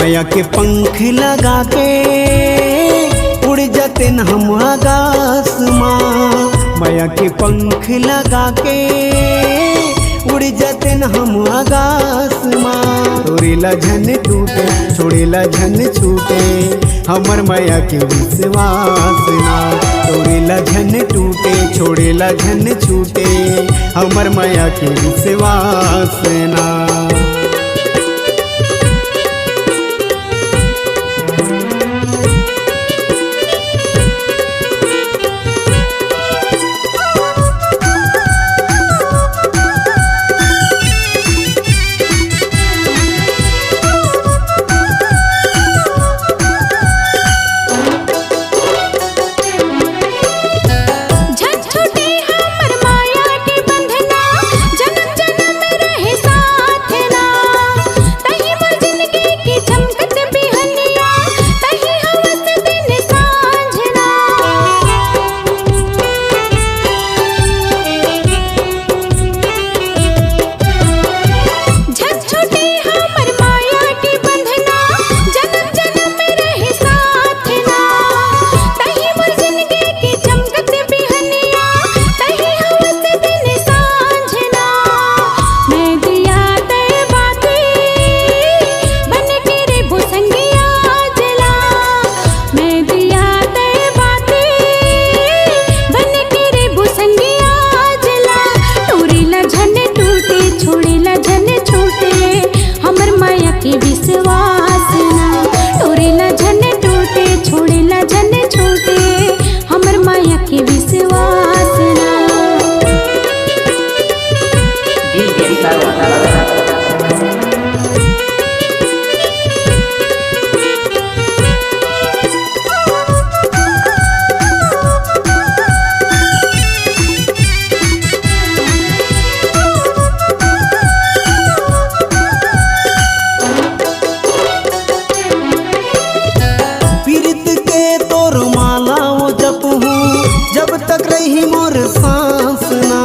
माया के पंख लगा के उड़ जाते न हम आकाश माँ। माया के पंख लगा के उड़ जाते न हम आकाश माँ। तोरेला झन टूटे छोड़ेला झन छूटे हमर माया के विश्वास ना। तोरेला झन टूटे छोड़ेला झन छूटे हमर माया के विश्वास ना। जब तक रही मोर सांस ना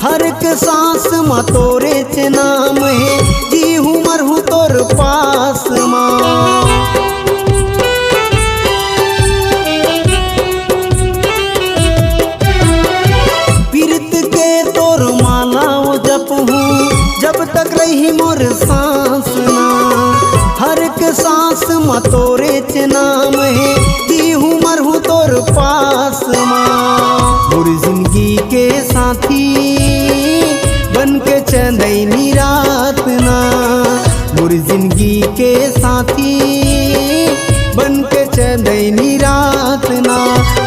हर एक सांस माँ तोरे चे नाम है जी हूँ मर हूँ तोर पास माँ। पीरत के तोर माला वो जप हूँ जब तक रही मोर सांस ना हर एक सांस माँ तोरे चे नाम है जी हूँ मर हूँ तोर पास माँ। मोर जिंदगी के साथी बन के चंदैनी रात ना। मोर जिंदगी के साथी बन के चंदैनी रात ना।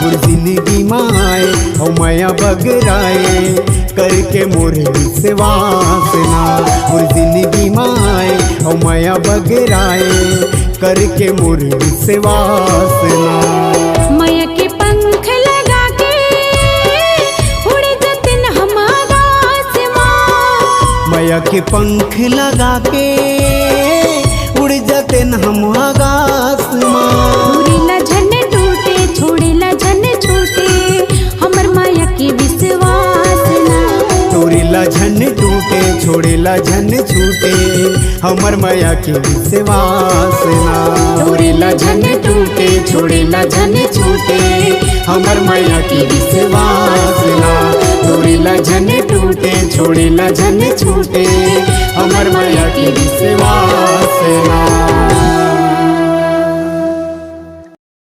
मोर जिंदगी माए और माया बगराए करके मोर विश्वास ना। मोर जिंदगी माए और माया बगराए करके मोर विश्वास ना। माया के पंख लगा के उड़ जाते न हम आकाश माँ। माया के पंख लगा के उड़ जाते न हम आकाश माँ। तोरेला झन टूटे छोड़ेला झन छूटे हमर माया के विश्वास ना। तोरेला झन टूटे छोड़ेला झन छूटे हमर माया के विश्वास ना। तोरेला झन टूटे छोड़ेला झन छूटे हमर माया के विश्वास ना। तोरेला झन टूटे छोड़ेला झन छूटे हमर माया के विश्वास ना।